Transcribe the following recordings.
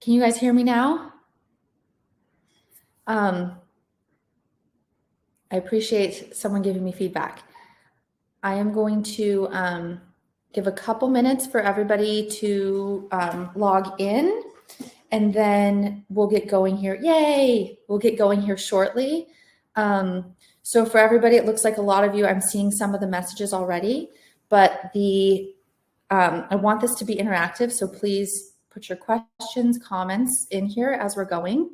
Can you guys hear me now? I appreciate someone giving me feedback. I am going to give a couple minutes for everybody to log in, and then we'll get going here. Yay! We'll get going here shortly. So for everybody, it looks like a lot of you, I'm seeing some of the messages already, but I want this to be interactive, so please put your questions, comments in here as we're going.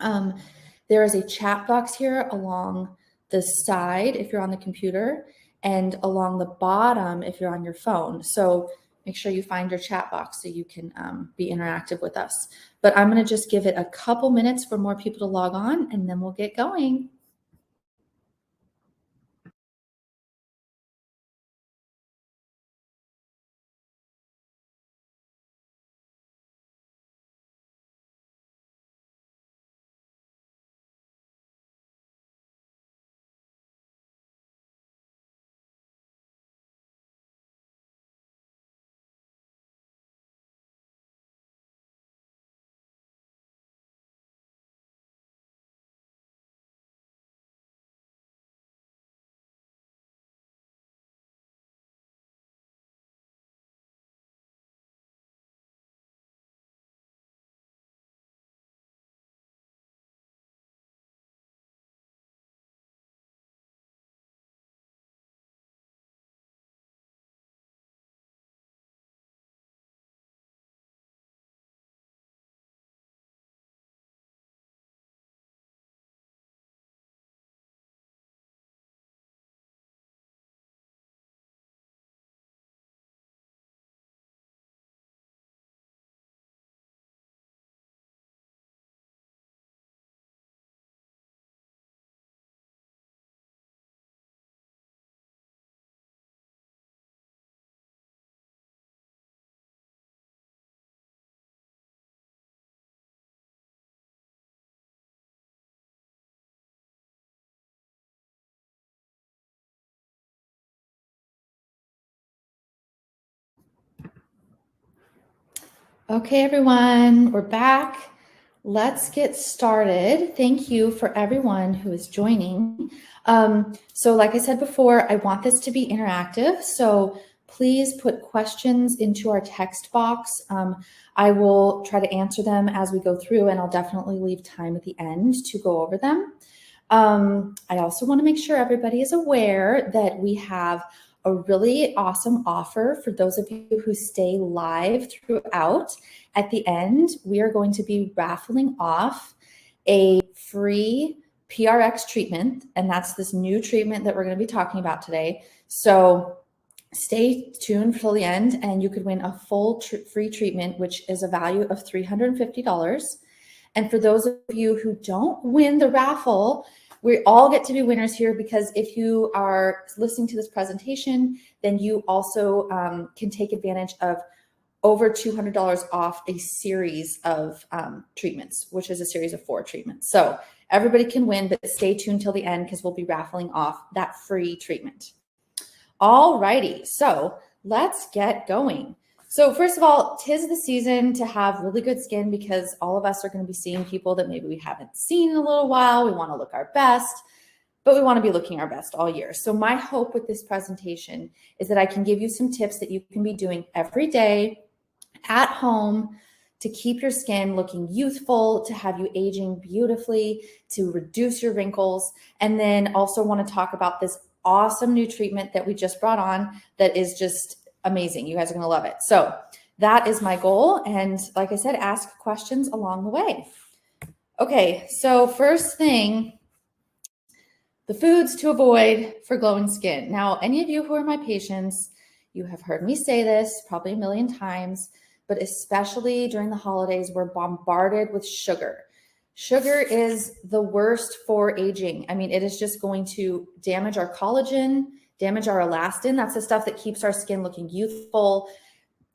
There is a chat box here along the side if you're on the computer, and along the bottom if you're on your phone. So make sure you find your chat box so you can be interactive with us. But I'm going to just give it a couple minutes for more people to log on, and then we'll get going. Okay, everyone, we're back. Let's get started. Thank you for everyone who is joining. So like I said before, I want this to be interactive. So please put questions into our text box. I will try to answer them as we go through, and I'll definitely leave time at the end to go over them. I also want to make sure everybody is aware that we have a really awesome offer for those of you who stay live throughout. At the end, we are going to be raffling off a free PRX treatment, and that's this new treatment that we're going to be talking about today. So stay tuned till the end, and you could win a full free treatment, which is a value of $350. And for those of you who don't win the raffle, we all get to be winners here, because if you are listening to this presentation, then you also can take advantage of over $200 off a series of treatments, which is a series of 4 treatments. So everybody can win, but stay tuned till the end because we'll be raffling off that free treatment. All righty, so let's get going. So first of all, 'tis the season to have really good skin, because all of us are going to be seeing people that maybe we haven't seen in a little while. We want to look our best, but we want to be looking our best all year. So my hope with this presentation is that I can give you some tips that you can be doing every day at home to keep your skin looking youthful, to have you aging beautifully, to reduce your wrinkles, and then also want to talk about this awesome new treatment that we just brought on that is just amazing. You guys are going to love it. So that is my goal. And like I said, ask questions along the way. Okay, so first thing, the foods to avoid for glowing skin. Now, any of you who are my patients, you have heard me say this probably a million times, but especially during the holidays, we're bombarded with sugar. Sugar is the worst for aging. I mean, it is just going to damage our collagen, damage our elastin. That's the stuff that keeps our skin looking youthful.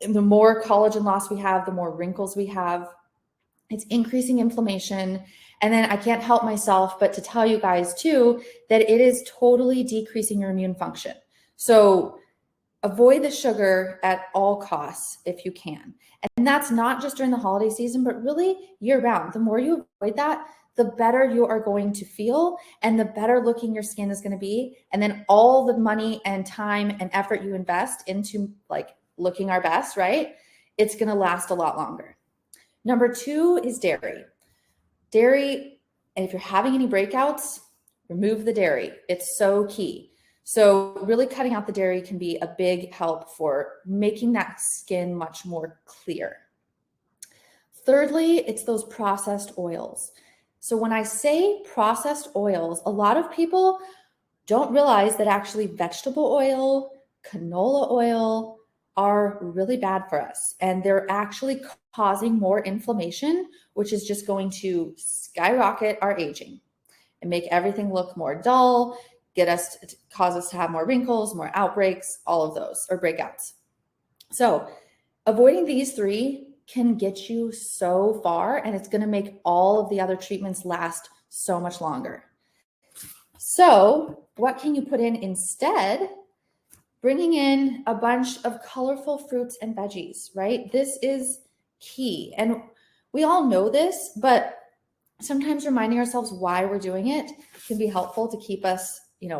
The more collagen loss we have, the more wrinkles we have. It's increasing inflammation. And then I can't help myself but to tell you guys too that it is totally decreasing your immune function. So avoid the sugar at all costs if you can. And that's not just during the holiday season, but really year round. The more you avoid that, the better you are going to feel and the better looking your skin is going to be. And then all the money and time and effort you invest into like looking our best, right? It's going to last a lot longer. Number 2 is dairy. Dairy, and if you're having any breakouts, remove the dairy. It's so key. So really cutting out the dairy can be a big help for making that skin much more clear. Thirdly, it's those processed oils. So when I say processed oils, a lot of people don't realize that actually vegetable oil, canola oil are really bad for us. And they're actually causing more inflammation, which is just going to skyrocket our aging and make everything look more dull, cause us to have more wrinkles, more outbreaks, all of those, or breakouts. So avoiding these 3 can get you so far, and it's going to make all of the other treatments last so much longer. So what can you put in instead? Bringing in a bunch of colorful fruits and veggies, right? This is key. And we all know this, but sometimes reminding ourselves why we're doing it can be helpful to keep us,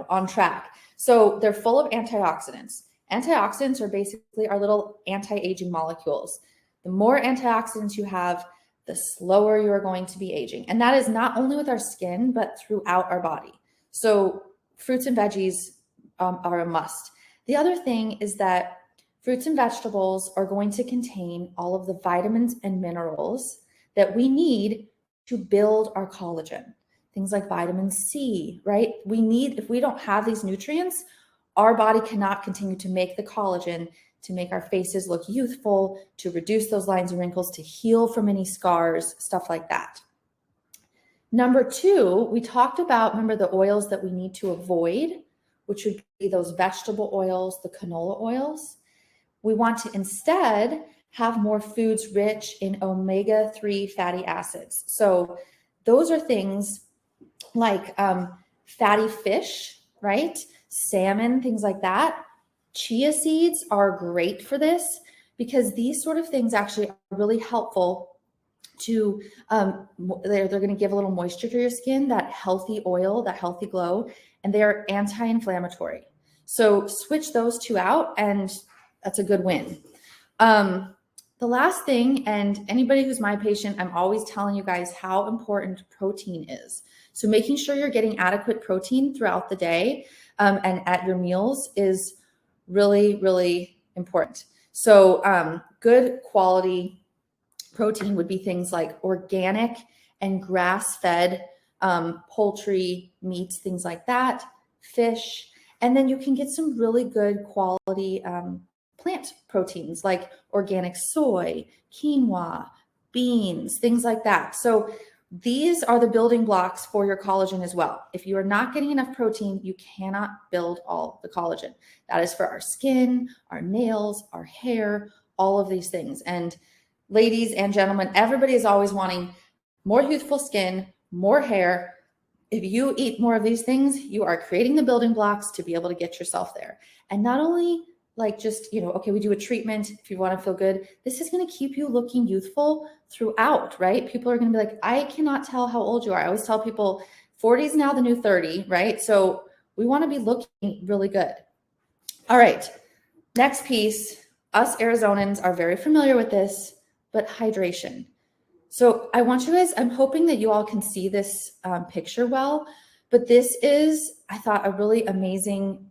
on track. So they're full of antioxidants. Antioxidants are basically our little anti-aging molecules. The more antioxidants you have, the slower you are going to be aging. And that is not only with our skin, but throughout our body. So fruits and veggies are a must. The other thing is that fruits and vegetables are going to contain all of the vitamins and minerals that we need to build our collagen. Things like vitamin C, right? If we don't have these nutrients, our body cannot continue to make the collagen to make our faces look youthful, to reduce those lines and wrinkles, to heal from any scars, stuff like that. Number 2, we talked about, remember the oils that we need to avoid, which would be those vegetable oils, the canola oils. We want to instead have more foods rich in omega-3 fatty acids. So those are things like fatty fish, right? Salmon, things like that. Chia seeds are great for this because these sort of things actually are really helpful to, they're going to give a little moisture to your skin, that healthy oil, that healthy glow, and they are anti-inflammatory. So switch those 2 out and that's a good win. The last thing, and anybody who's my patient, I'm always telling you guys how important protein is. So making sure you're getting adequate protein throughout the day and at your meals is really, really important. So good quality protein would be things like organic and grass-fed poultry meats, things like that, fish, and then you can get some really good quality plant proteins like organic soy, quinoa, beans, things like that. So these are the building blocks for your collagen as well. If you are not getting enough protein, you cannot build all the collagen. That is for our skin, our nails, our hair, all of these things. And ladies and gentlemen, everybody is always wanting more youthful skin, more hair. If you eat more of these things, you are creating the building blocks to be able to get yourself there. And not only like just, okay, we do a treatment if you want to feel good. This is going to keep you looking youthful throughout, right? People are going to be like, I cannot tell how old you are. I always tell people 40 is now the new 30, right? So we want to be looking really good. All right, next piece. Us Arizonans are very familiar with this, but hydration. So I want you guys, I'm hoping that you all can see this picture well, but this is, I thought, a really amazing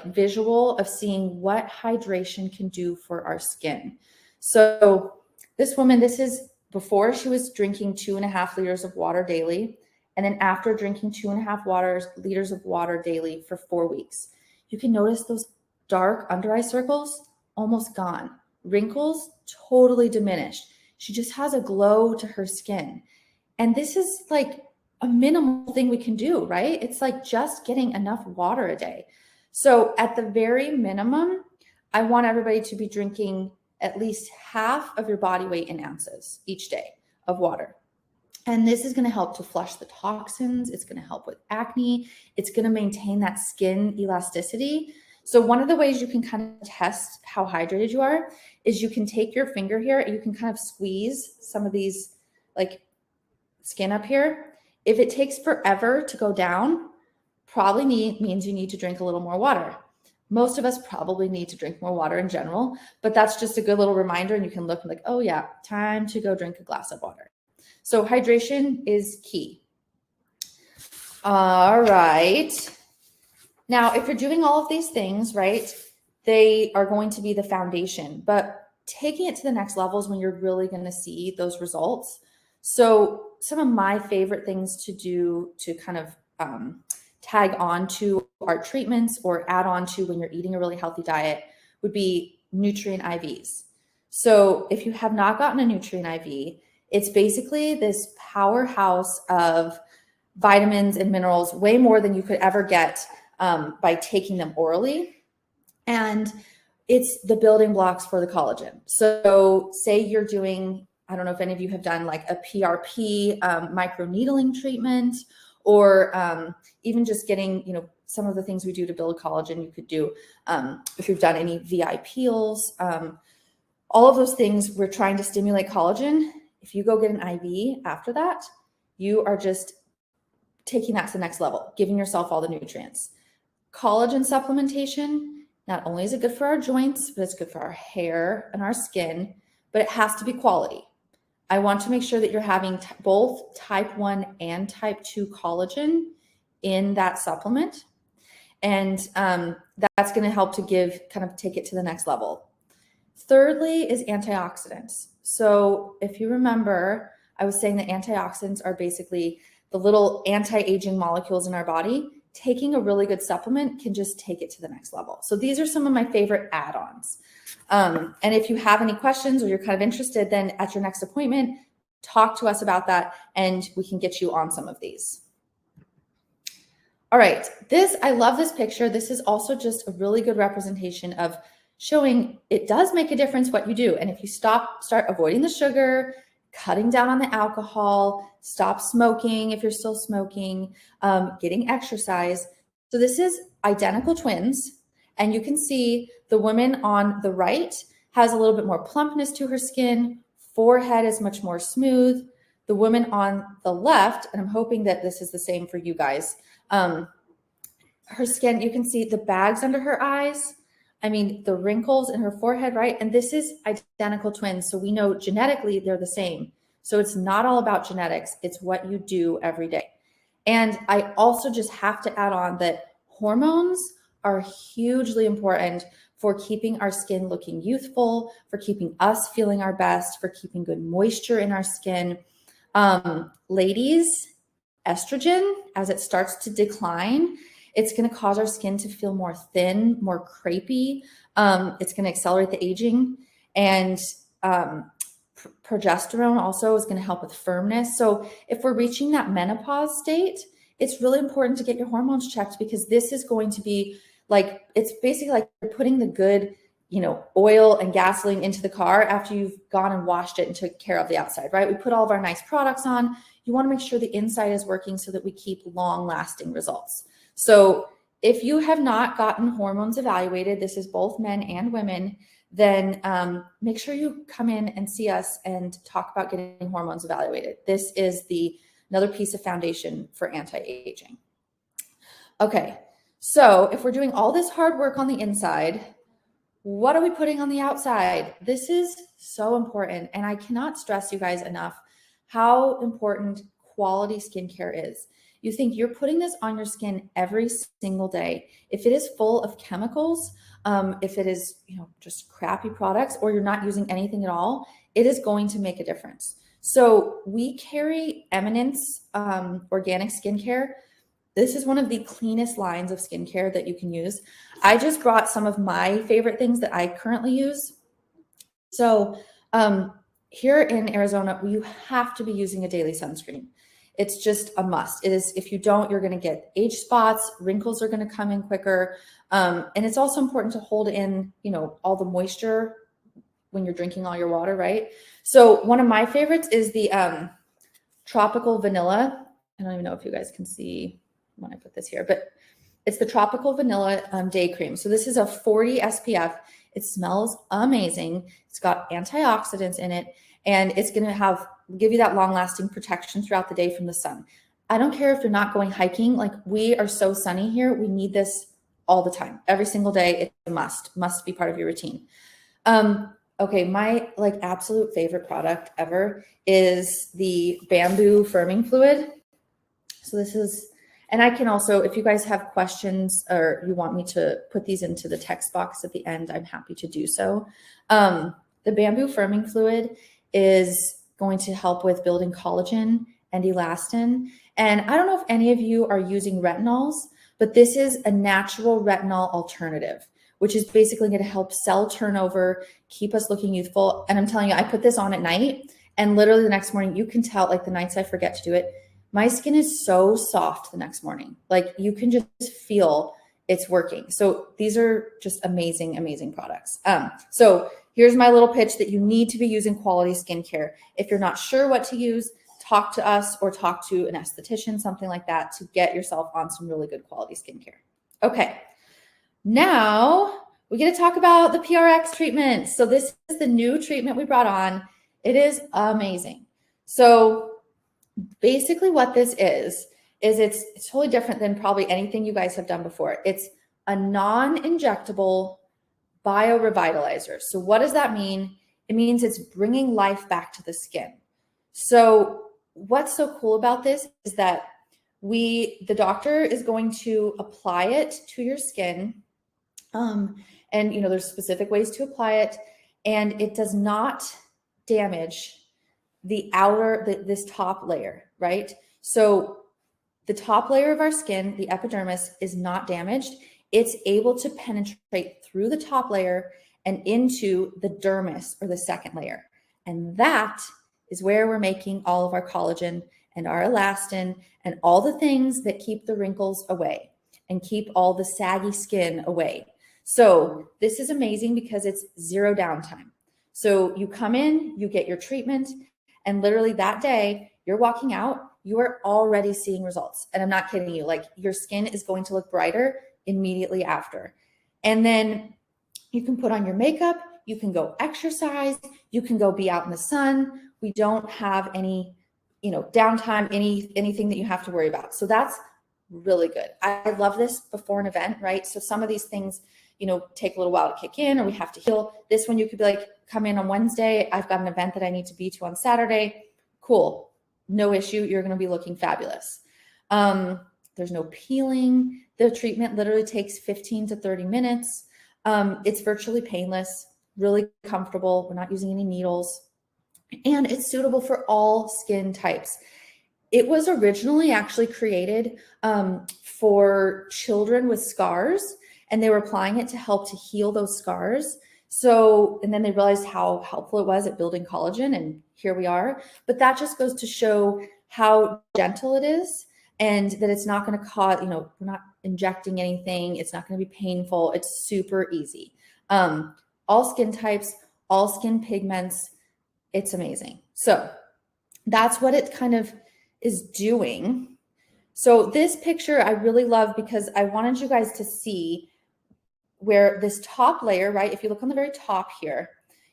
visual of seeing what hydration can do for our skin. So this woman, this is before she was drinking 2.5 liters of water daily. And then after drinking 2.5 liters of water daily for 4 weeks, you can notice those dark under eye circles almost gone. Wrinkles totally diminished. She just has a glow to her skin. And this is like a minimal thing we can do, right? It's like just getting enough water a day. So at the very minimum, I want everybody to be drinking at least half of your body weight in ounces each day of water. And this is going to help to flush the toxins. It's going to help with acne. It's going to maintain that skin elasticity. So one of the ways you can kind of test how hydrated you are is you can take your finger here and you can kind of squeeze some of these like skin up here. If it takes forever to go down, probably means you need to drink a little more water. Most of us probably need to drink more water in general, but that's just a good little reminder. And you can look like, oh yeah, time to go drink a glass of water. So hydration is key. All right. Now, if you're doing all of these things, right, they are going to be the foundation, but taking it to the next level is when you're really going to see those results. So some of my favorite things to do to kind of tag on to our treatments or add on to when you're eating a really healthy diet would be nutrient IVs. So if you have not gotten a nutrient IV, it's basically this powerhouse of vitamins and minerals, way more than you could ever get by taking them orally. And it's the building blocks for the collagen. So say you're doing, I don't know if any of you have done like a PRP microneedling treatment, or even just getting, you know, some of the things we do to build collagen, you could do if you've done any VI peels, all of those things, we're trying to stimulate collagen. If you go get an IV after that, you are just taking that to the next level, giving yourself all the nutrients. Collagen supplementation, not only is it good for our joints, but it's good for our hair and our skin, but it has to be quality. I want to make sure that you're having both type 1 and type 2 collagen in that supplement. And that's going to help to take it to the next level. Thirdly is antioxidants. So if you remember, I was saying that antioxidants are basically the little anti-aging molecules in our body. Taking a really good supplement can just take it to the next level. So these are some of my favorite add-ons. And if you have any questions or you're kind of interested, then at your next appointment, talk to us about that and we can get you on some of these. All right, I love this picture. This is also just a really good representation of showing it does make a difference what you do. And if you start avoiding the sugar, cutting down on the alcohol, stop smoking if you're still smoking, getting exercise. So this is identical twins. And you can see the woman on the right has a little bit more plumpness to her skin. Forehead is much more smooth. The woman on the left, and I'm hoping that this is the same for you guys, her skin, you can see the bags under her eyes. I mean, the wrinkles in her forehead, right? And this is identical twins. So we know genetically they're the same. So it's not all about genetics. It's what you do every day. And I also just have to add on that hormones are hugely important for keeping our skin looking youthful, for keeping us feeling our best, for keeping good moisture in our skin. Ladies, estrogen, as it starts to decline, it's going to cause our skin to feel more thin, more crepey. It's going to accelerate the aging. And progesterone also is going to help with firmness. So if we're reaching that menopause state, it's really important to get your hormones checked, because this is going to be like, it's basically like you're putting the good, oil and gasoline into the car after you've gone and washed it and took care of the outside, right? We put all of our nice products on. You want to make sure the inside is working so that we keep long lasting results. So if you have not gotten hormones evaluated, this is both men and women, then make sure you come in and see us and talk about getting hormones evaluated. This is another piece of foundation for anti-aging. Okay, so if we're doing all this hard work on the inside, what are we putting on the outside? This is so important. And I cannot stress you guys enough how important quality skincare is. You think you're putting this on your skin every single day. If it is full of chemicals, if it is, just crappy products, or you're not using anything at all, it is going to make a difference. So we carry Eminence organic skincare. This is one of the cleanest lines of skincare that you can use. I just brought some of my favorite things that I currently use. So here in Arizona, you have to be using a daily sunscreen. It's just a must. It is. If you don't, you're going to get age spots, wrinkles are going to come in quicker. And it's also important to hold in, all the moisture when you're drinking all your water, right? So one of my favorites is the tropical vanilla. I don't even know if you guys can see when I put this here, but It's the Tropical Vanilla Day Cream. So this is a 40 SPF. It smells amazing. It's got antioxidants in it, and it's going to give you that long-lasting protection throughout the day from the sun. I don't care if you're not going hiking. Like, we are so sunny here. We need this all the time. Every single day, it's a must be part of your routine. Okay, my like absolute favorite product ever is the bamboo firming fluid. So this is, and I can also, if you guys have questions or you want me to put these into the text box at the end, I'm happy to do so. The bamboo firming fluid is going to help with building collagen and elastin. And I don't know if any of you are using retinols, but this is a natural retinol alternative, which is basically going to help cell turnover, keep us looking youthful. And I'm telling you, I put this on at night, and literally the next morning, you can tell, like the nights I forget to do it, my skin is so soft the next morning. Like, you can just feel it's working. So these are just amazing, amazing products. So here's my little pitch that you need to be using quality skincare. If you're not sure what to use, talk to us or talk to an esthetician, something like that, to get yourself on some really good quality skincare. Okay. Now we get to talk about the PRX treatment. So this is the new treatment we brought on. It is amazing. So basically what this is it's totally different than probably anything you guys have done before. It's a non-injectable biorevitalizer. So what does that mean? It means it's bringing life back to the skin. So what's so cool about this is that the doctor is going to apply it to your skin. And there's specific ways to apply it, and it does not damage the this top layer, right? So the top layer of our skin, the epidermis, is not damaged. It's able to penetrate through the top layer and into the dermis, or the second layer. And that is where we're making all of our collagen and our elastin and all the things that keep the wrinkles away and keep all the saggy skin away. So this is amazing because it's zero downtime. So you come in, you get your treatment, and literally that day you're walking out, you are already seeing results. And I'm not kidding you, like, your skin is going to look brighter immediately after. And then you can put on your makeup, you can go exercise, you can go be out in the sun. We don't have any, downtime, anything that you have to worry about. So that's really good. I love this before an event, right? So some of these things, take a little while to kick in, or we have to heal. This one, you could be like, come in on Wednesday. I've got an event that I need to be to on Saturday. Cool. No issue. You're going to be looking fabulous. There's no peeling. The treatment literally takes 15 to 30 minutes. It's virtually painless, really comfortable. We're not using any needles, and it's suitable for all skin types. It was originally actually created for children with scars, and they were applying it to help to heal those scars. So, and then they realized how helpful it was at building collagen, and here we are. But that just goes to show how gentle it is, and that it's not going to cause, we're not injecting anything. It's not going to be painful. It's super easy. All skin types, all skin pigments. It's amazing. So that's what it kind of is doing. So this picture I really love because I wanted you guys to see where this top layer, right? If you look on the very top here,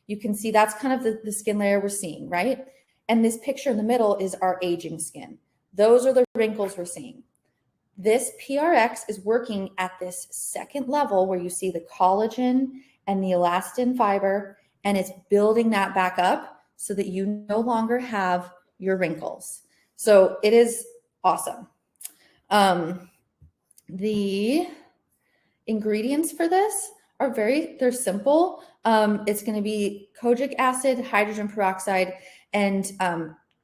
you can see that's kind of the skin layer we're seeing, right? And this picture in the middle is our aging skin. Those are the wrinkles we're seeing. This PRX is working at this second level where you see the collagen and the elastin fiber, and it's building that back up so that you no longer have your wrinkles. So it is awesome. The ingredients for this are they're simple. It's going to be kojic acid, hydrogen peroxide, and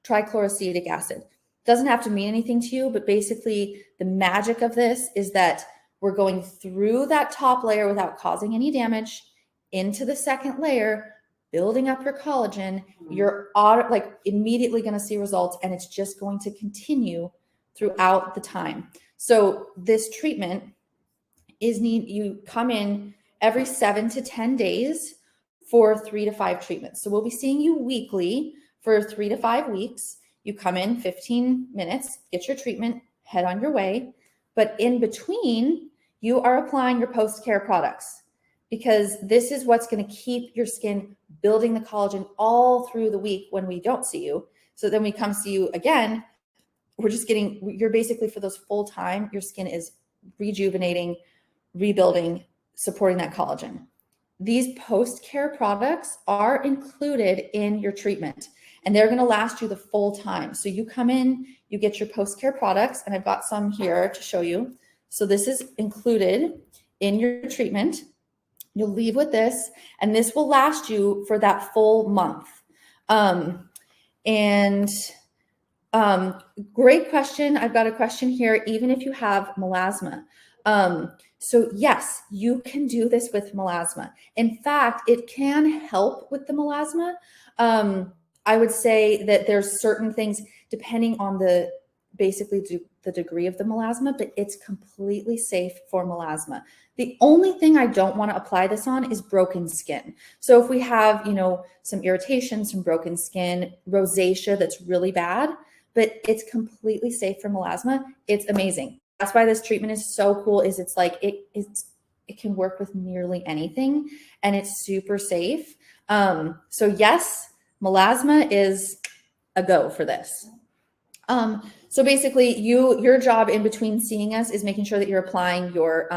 trichloroacetic acid. Doesn't have to mean anything to you, but basically the magic of this is that we're going through that top layer without causing any damage into the second layer, building up your collagen. You're immediately going to see results, and it's just going to continue throughout the time. So this treatment you come in every 7 to 10 days for 3 to 5 treatments. So we'll be seeing you weekly for 3 to 5 weeks. You come in 15 minutes, get your treatment, head on your way. But in between, you are applying your post-care products, because this is what's going to keep your skin building the collagen all through the week when we don't see you. So then we come see you again, you're basically, for those full time, your skin is rejuvenating, rebuilding, supporting that collagen. These post-care products are included in your treatment, and they're going to last you the full time. So you come in, you get your post-care products, and I've got some here to show you. So this is included in your treatment. You'll leave with this, and this will last you for that full month. Great question. I've got a question here. Even if you have melasma. So yes, you can do this with melasma. In fact, it can help with the melasma. I would say that there's certain things depending on the degree of the melasma, but it's completely safe for melasma. The only thing I don't want to apply this on is broken skin. So if we have, some irritation, some broken skin, rosacea that's really bad, but it's completely safe for melasma, it's amazing. That's why this treatment is so cool, is it's like it can work with nearly anything, and it's super safe. So yes, melasma is a go for this. So basically your job in between seeing us is making sure that you're applying your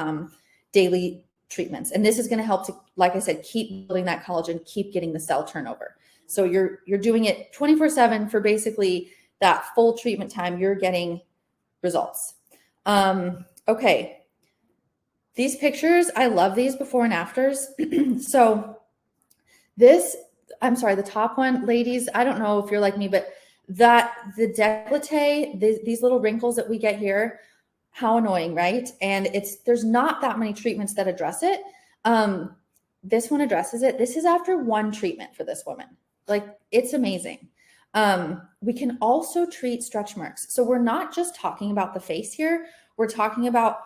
daily treatments. And this is going to help to, like I said, keep building that collagen, keep getting the cell turnover. So you're doing it 24/7 for basically that full treatment time. You're getting results. Okay. These pictures, I love these before and afters. So the top one, ladies, I don't know if you're like me, but the décolleté, these little wrinkles that we get here, how annoying, right? And there's not that many treatments that address it. This one addresses it. This is after one treatment for this woman. Like, it's amazing. We can also treat stretch marks. So we're not just talking about the face here. We're talking about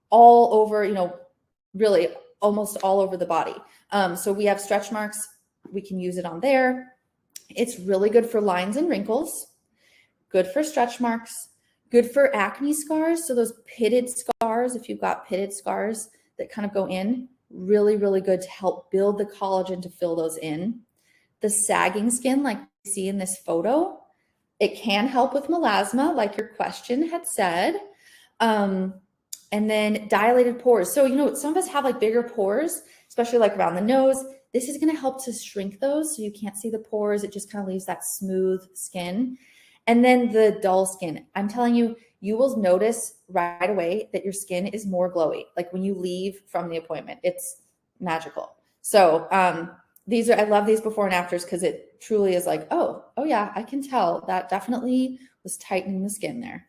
all over, really almost all over the body. So we have stretch marks. We can use it on there. It's really good for lines and wrinkles, good for stretch marks, good for acne scars. So those pitted scars, if you've got pitted scars that kind of go in, really, really good to help build the collagen to fill those in. The sagging skin, like you see in this photo, it can help with melasma, like your question had said. And then dilated pores. So, some of us have like bigger pores, especially like around the nose. This is going to help to shrink those so you can't see the pores. It just kind of leaves that smooth skin. And then the dull skin. I'm telling you, you will notice right away that your skin is more glowy. Like when you leave from the appointment, it's magical. So I love these before and afters because it truly is like, oh yeah, I can tell that definitely was tightening the skin there.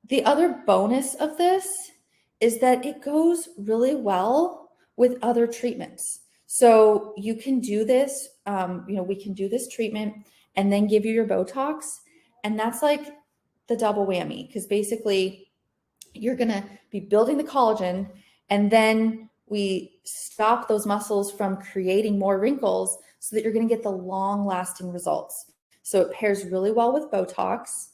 The other bonus of this is that it goes really well with other treatments. So you can do this, we can do this treatment and then give you your Botox. And that's like the double whammy, because basically you're going to be building the collagen, and then we stop those muscles from creating more wrinkles so that you're going to get the long lasting results. So it pairs really well with Botox.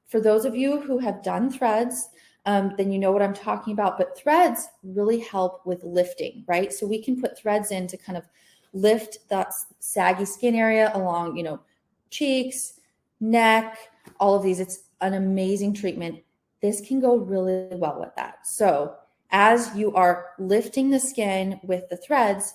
For those of you who have done threads, then you know what I'm talking about. But threads really help with lifting, right? So we can put threads in to kind of lift that saggy skin area along, cheeks, neck, all of these. It's an amazing treatment. This can go really well with that. So as you are lifting the skin with the threads,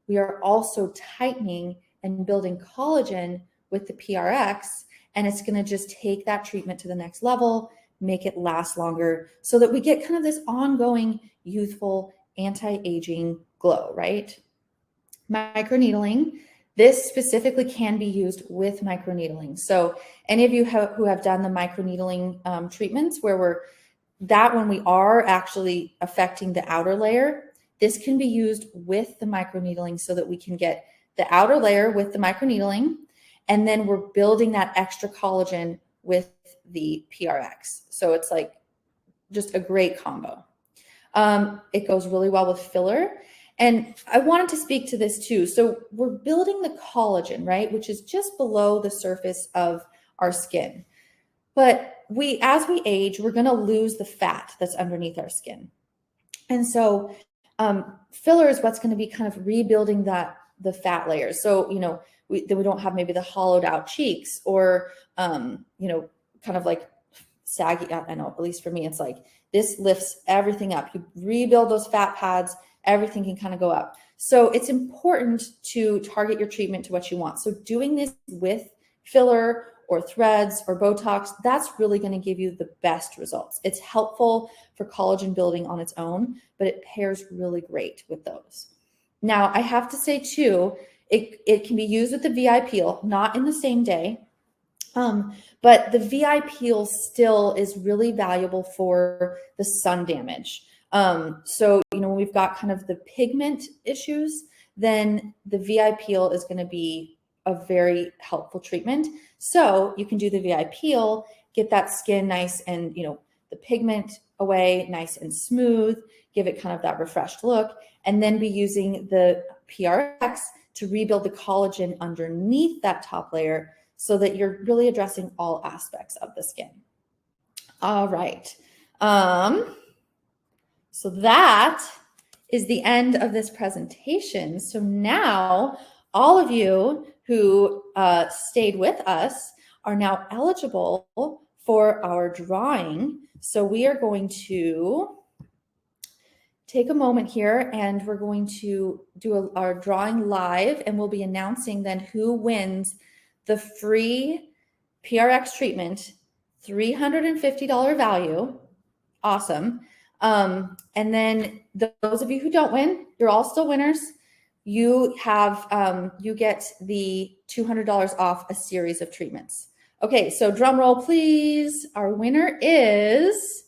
we are also tightening and building collagen with the PRX. And it's going to just take that treatment to the next level, make it last longer so that we get kind of this ongoing youthful anti-aging glow, right? Microneedling. This specifically can be used with microneedling. So any of you who have done the microneedling treatments where when we are actually affecting the outer layer, this can be used with the microneedling so that we can get the outer layer with the microneedling, and then we're building that extra collagen with the PRX. So it's like just a great combo. It goes really well with filler. And I wanted to speak to this too. So we're building the collagen, right? Which is just below the surface of our skin. But as we age, we're going to lose the fat that's underneath our skin. And so filler is what's going to be kind of rebuilding the fat layers. So, we don't have maybe the hollowed out cheeks or, kind of like saggy. I know, at least for me, it's like this lifts everything up. You rebuild those fat pads, everything can kind of go up. So it's important to target your treatment to what you want. So doing this with filler or threads or Botox, that's really going to give you the best results. It's helpful for collagen building on its own, but it pairs really great with those. Now, I have to say too, it can be used with the VI peel, not in the same day, but the VI peel still is really valuable for the sun damage. So, when we've got kind of the pigment issues, then the VI peel is going to be a very helpful treatment. So you can do the VI peel, get that skin nice and, the pigment away, nice and smooth, give it kind of that refreshed look, and then be using the PRX to rebuild the collagen underneath that top layer so that you're really addressing all aspects of the skin. All right. So that is the end of this presentation. So now all of you who stayed with us are now eligible for our drawing. So we are going to take a moment here and we're going to do our drawing live, and we'll be announcing then who wins the free PRX treatment, $350 value. Awesome. And then those of you who don't win, you're all still winners. You have, you get the $200 off a series of treatments. Okay, so drum roll, please. Our winner is,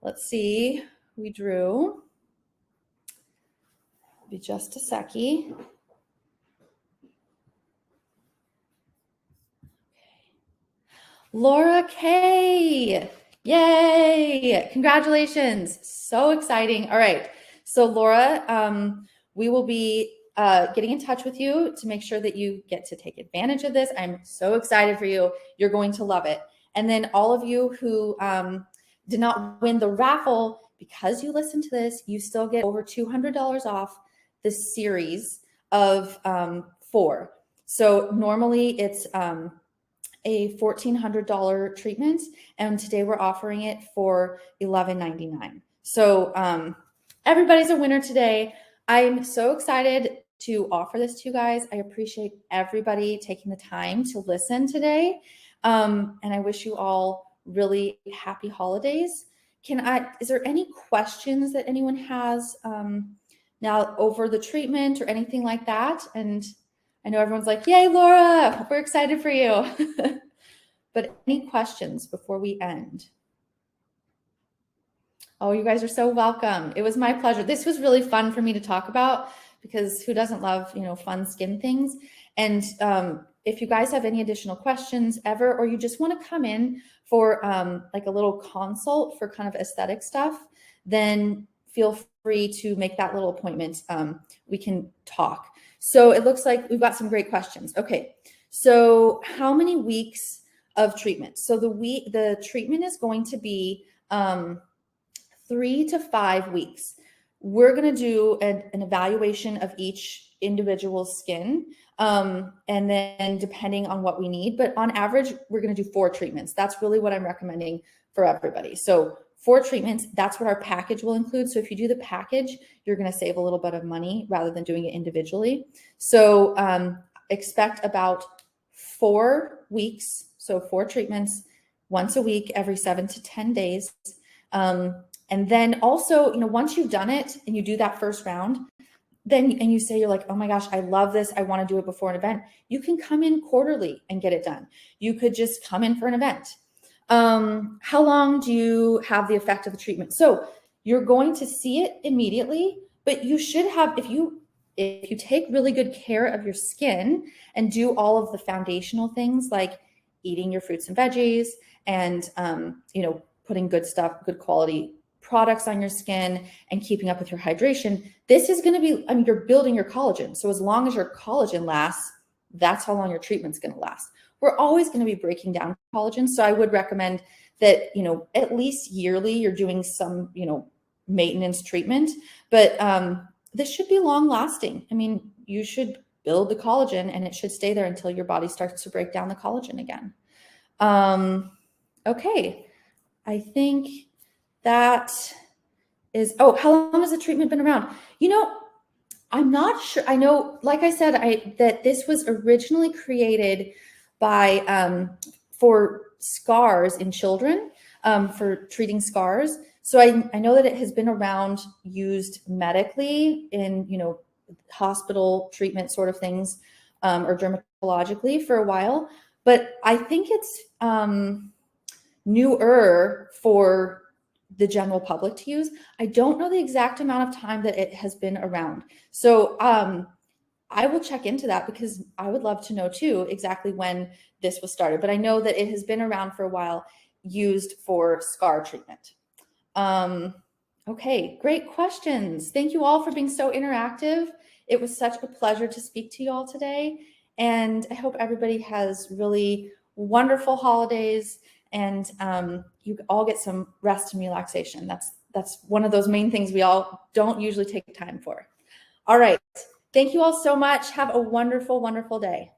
let's see, we drew. Be just a seckie. Laura K. Yay! Congratulations. So exciting. All right. So Laura, we will be getting in touch with you to make sure that you get to take advantage of this. I'm so excited for you. You're going to love it. And then all of you who did not win the raffle, because you listened to this, you still get over $200 off this series of 4. So normally it's a $1,400 treatment, and today we're offering it for $11.99. So everybody's a winner today. I'm so excited to offer this to you guys. I appreciate everybody taking the time to listen today, and I wish you all really happy holidays. Is there any questions that anyone has now over the treatment or anything like that? And I know everyone's like, yay, Laura, we're excited for you. But any questions before we end? Oh, you guys are so welcome. It was my pleasure. This was really fun for me to talk about because who doesn't love, fun skin things? And if you guys have any additional questions ever, or you just want to come in for like a little consult for kind of aesthetic stuff, then feel free to make that little appointment. We can talk. So it looks like we've got some great questions. Okay, so how many weeks of treatment? So the treatment is going to be 3 to 5 weeks. We're going to do an evaluation of each individual skin, and then depending on what we need, but on average, we're going to do 4 treatments. That's really what I'm recommending for everybody. So 4 treatments, that's what our package will include. So if you do the package, you're going to save a little bit of money rather than doing it individually. So expect about 4 weeks. So 4 treatments once a week, every 7 to 10 days. And then also, once you've done it and you do that first round, then, and you say, you're like, oh my gosh, I love this. I want to do it before an event. You can come in quarterly and get it done. You could just come in for an event. How long do you have the effect of the treatment? So you're going to see it immediately, but you should have, if you take really good care of your skin and do all of the foundational things like eating your fruits and veggies and, putting good stuff, good quality products on your skin and keeping up with your hydration, this is going to be, you're building your collagen. So as long as your collagen lasts, that's how long your treatment's going to last. we're always going to be breaking down collagen. So I would recommend that, at least yearly you're doing some, maintenance treatment, but this should be long lasting. I mean, you should build the collagen and it should stay there until your body starts to break down the collagen again. Okay. I think that is, how long has the treatment been around? I'm not sure. I know, like I said, that this was originally created by for scars in children, for treating scars. So I know that it has been around, used medically in, hospital treatment sort of things, or dermatologically for a while. But I think it's newer for the general public to use. I don't know the exact amount of time that it has been around. So I will check into that because I would love to know too exactly when this was started. But I know that it has been around for a while, used for scar treatment. Okay, great questions. Thank you all for being so interactive. It was such a pleasure to speak to you all today. And I hope everybody has really wonderful holidays, and you all get some rest and relaxation. That's one of those main things we all don't usually take time for. All right. Thank you all so much. Have a wonderful, wonderful day.